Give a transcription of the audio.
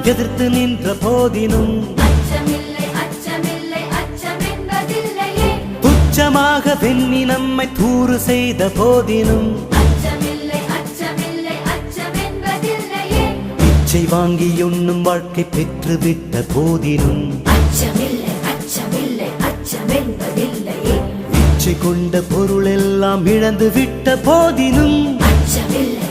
எதிர்த்து நின்ற போதினும் துச்சமாக வெண்ணி நம்மை தூறு செய்த போதினும் பிச்சை வாங்கி உண்ணும் வாழ்க்கை பெற்றுவிட்ட போதினும் இச்சை கொண்ட பொருள் எல்லாம் இழந்து விட்ட போதினும் அச்சமில்லை